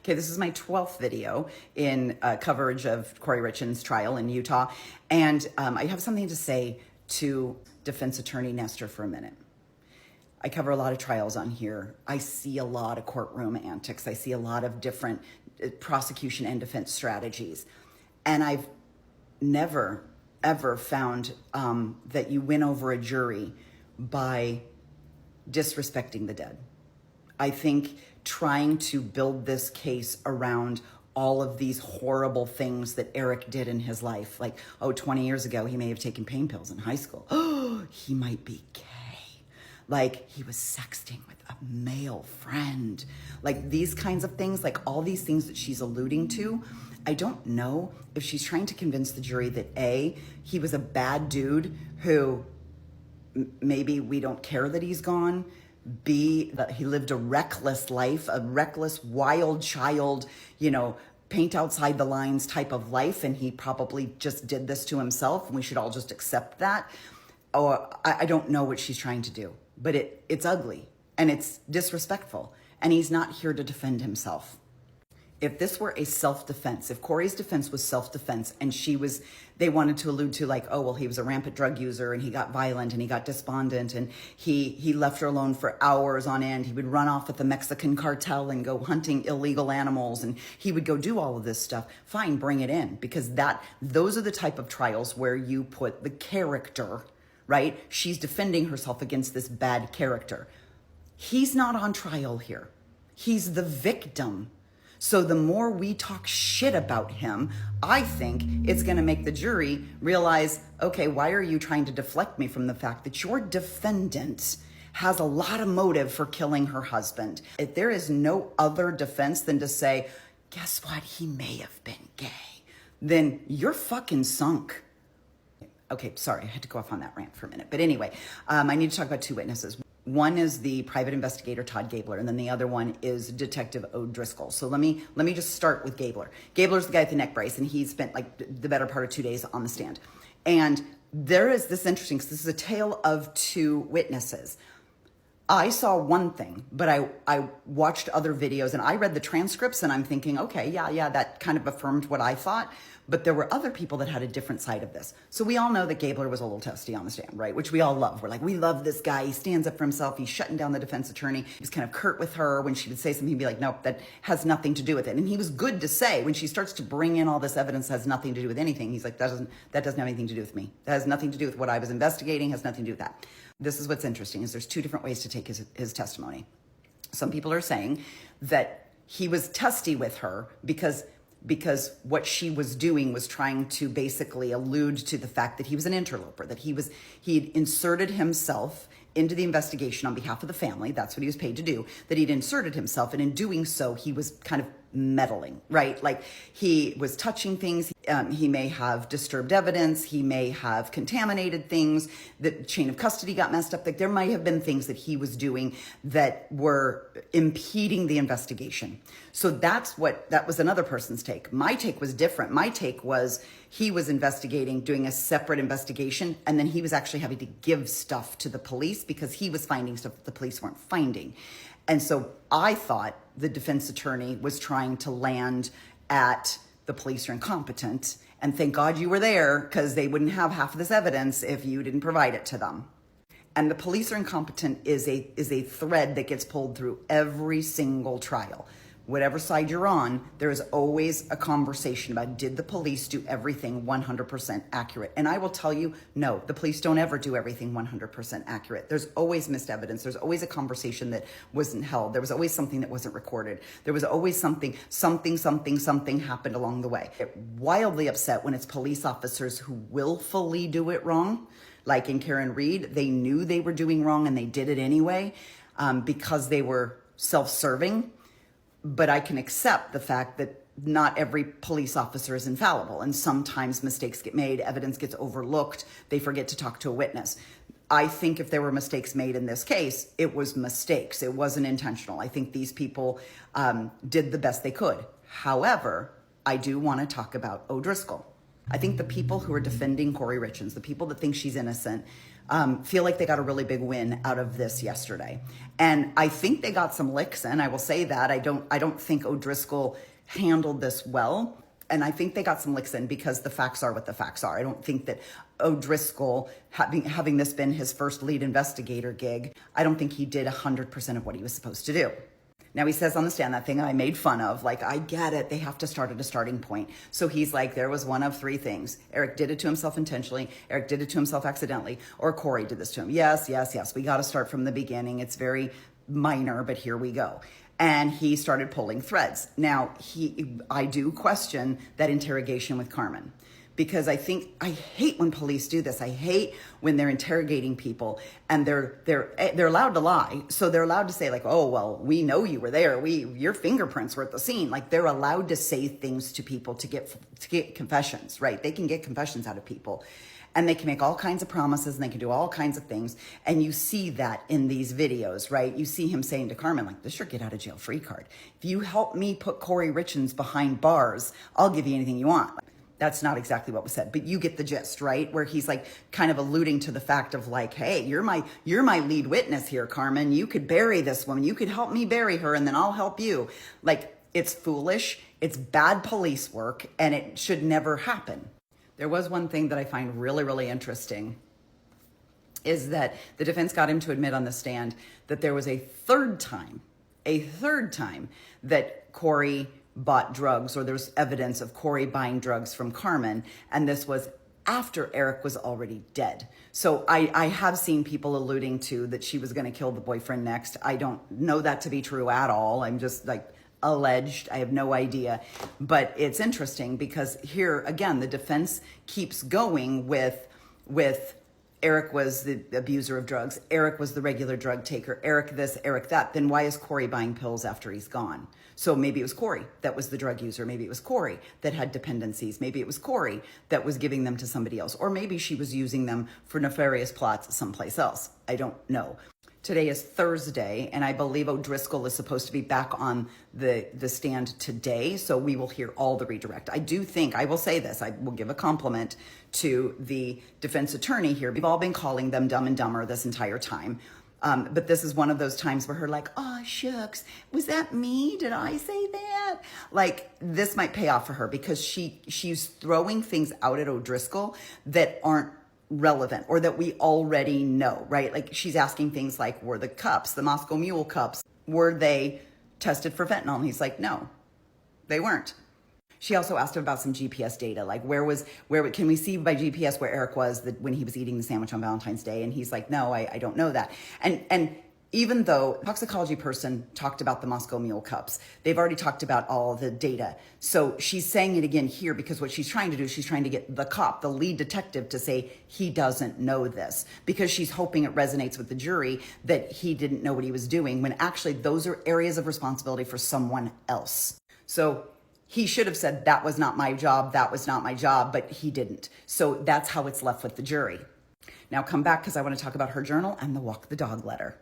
Okay, this is my 12th video in coverage of Kouri Richins' trial in Utah. And I have something to say to defense attorney Nestor for a minute. I cover a lot of trials on here. I see a lot of courtroom antics. I see a lot of different prosecution and defense strategies. And I've never, ever found that you win over a jury by disrespecting the dead. I think trying to build this case around all of these horrible things that Eric did in his life, like, 20 years ago, he may have taken pain pills in high school. Oh, he might be gay. Like, he was sexting with a male friend. Like, these kinds of things, like all these things that she's alluding to, I don't know if she's trying to convince the jury that A, he was a bad dude who maybe we don't care that he's gone. B, that he lived a reckless life, a reckless, wild child, paint outside the lines type of life, and he probably just did this to himself, and we should all just accept that. Or I don't know what she's trying to do, but it's ugly, and it's disrespectful, and he's not here to defend himself. If this were a self-defense, if Kouri's defense was self-defense and they wanted to allude to like, he was a rampant drug user and he got violent and he got despondent and he left her alone for hours on end. He would run off with the Mexican cartel and go hunting illegal animals and he would go do all of this stuff. Fine, bring it in, because those are the type of trials where you put the character, right? She's defending herself against this bad character. He's not on trial here. He's the victim. So the more we talk shit about him, I think it's going to make the jury realize, okay, why are you trying to deflect me from the fact that your defendant has a lot of motive for killing her husband? If there is no other defense than to say, guess what, he may have been gay, then you're fucking sunk. Okay, sorry, I had to go off on that rant for a minute. But anyway, I need to talk about two witnesses. One is the private investigator, Todd Gabler, and then the other one is Detective O'Driscoll. So let me just start with Gabler. Gabler's the guy with the neck brace, and he spent like the better part of 2 days on the stand. And there is this interesting, because this is a tale of two witnesses. I saw one thing, but I watched other videos, and I read the transcripts, and I'm thinking, okay, yeah, that kind of affirmed what I thought. But there were other people that had a different side of this. So we all know that Gabler was a little testy on the stand, right? Which we all love. We're like, we love this guy. He stands up for himself. He's shutting down the defense attorney. He's kind of curt with her. When she would say something, he'd be like, nope, that has nothing to do with it. And he was good to say when she starts to bring in all this evidence that has nothing to do with anything. He's like, that doesn't have anything to do with me. That has nothing to do with what I was investigating, has nothing to do with that. This is what's interesting, is there's two different ways to take his testimony. Some people are saying that he was testy with her because what she was doing was trying to basically allude to the fact that he was an interloper, that he'd inserted himself into the investigation on behalf of the family. That's what he was paid to do, that he'd inserted himself. And in doing so, he was kind of meddling, right? Like he was touching things. He may have disturbed evidence. He may have contaminated things. The chain of custody got messed up. Like there might have been things that he was doing that were impeding the investigation. So that was another person's take. My take was different. My take was he was investigating, doing a separate investigation, and then he was actually having to give stuff to the police because he was finding stuff that the police weren't finding. And so I thought the defense attorney was trying to land at the police are incompetent, and thank God you were there, because they wouldn't have half of this evidence if you didn't provide it to them. And the police are incompetent is a thread that gets pulled through every single trial. Whatever side you're on, there is always a conversation about, did the police do everything 100% accurate? And I will tell you, no, the police don't ever do everything 100% accurate. There's always missed evidence. There's always a conversation that wasn't held. There was always something that wasn't recorded. There was always something happened along the way. I get wildly upset when it's police officers who willfully do it wrong. Like in Karen Reed, they knew they were doing wrong and they did it anyway because they were self-serving. But I can accept the fact that not every police officer is infallible, and sometimes mistakes get made, evidence gets overlooked, they forget to talk to a witness. I think if there were mistakes made in this case, it was mistakes. It wasn't intentional. I think these people did the best they could. However, I do want to talk about O'Driscoll. I think the people who are defending Kouri Richins, the people that think she's innocent, feel like they got a really big win out of this yesterday. And I think they got some licks in. I will say that. I don't think O'Driscoll handled this well. And I think they got some licks in because the facts are what the facts are. I don't think that O'Driscoll, having this been his first lead investigator gig, I don't think he did 100% of what he was supposed to do. Now he says on the stand that thing I made fun of, like, I get it. They have to start at a starting point. So he's like, there was one of three things. Eric did it to himself intentionally. Eric did it to himself accidentally. Or Kouri did this to him. Yes. We got to start from the beginning. It's very minor, but here we go. And he started pulling threads. Now, I do question that interrogation with Carmen, because I hate when police do this. I hate when they're interrogating people and they're allowed to lie. So they're allowed to say, like, oh, well, we know you were there. Your fingerprints were at the scene. Like, they're allowed to say things to people to get confessions, right? They can get confessions out of people. And they can make all kinds of promises and they can do all kinds of things. And you see that in these videos, right? You see him saying to Carmen, like, this is your get out of jail free card. If you help me put Kouri Richins behind bars, I'll give you anything you want. That's not exactly what was said, but you get the gist, right? Where he's like kind of alluding to the fact of like, hey, you're my lead witness here, Carmen. You could bury this woman. You could help me bury her and then I'll help you. Like, it's foolish. It's bad police work and it should never happen. There was one thing that I find really, really interesting is that the defense got him to admit on the stand that there was a third time that Kouri bought drugs, or there's evidence of Kouri buying drugs from Carmen. And this was after Eric was already dead. So I have seen people alluding to that she was going to kill the boyfriend next. I don't know that to be true at all. I'm just like, alleged. I have no idea. But it's interesting because here, again, the defense keeps going with Eric was the abuser of drugs. Eric was the regular drug taker. Eric this, Eric that. Then why is Kouri buying pills after he's gone? So maybe it was Kouri that was the drug user. Maybe it was Kouri that had dependencies. Maybe it was Kouri that was giving them to somebody else. Or maybe she was using them for nefarious plots someplace else. I don't know. Today is Thursday, and I believe O'Driscoll is supposed to be back on the stand today, so we will hear all the redirect. I do think, I will say this, I will give a compliment to the defense attorney here. We've all been calling them dumb and dumber this entire time, but this is one of those times where her like, oh, shucks, was that me? Did I say that? Like, this might pay off for her because she's throwing things out at O'Driscoll that aren't relevant or that we already know, right? Like, she's asking things like, were the cups, the Moscow Mule cups, were they tested for fentanyl? And he's like, no, they weren't. She also asked him about some GPS data, like where can we see by GPS where Eric was when he was eating the sandwich on Valentine's Day? And he's like, no, I don't know that. And even though a toxicology person talked about the Moscow Mule cups, they've already talked about all the data. So she's saying it again here because what she's trying to do, she's trying to get the cop, the lead detective, to say he doesn't know this because she's hoping it resonates with the jury that he didn't know what he was doing when actually those are areas of responsibility for someone else. So he should have said, that was not my job, but he didn't. So that's how it's left with the jury. Now come back because I want to talk about her journal and the walk the dog letter.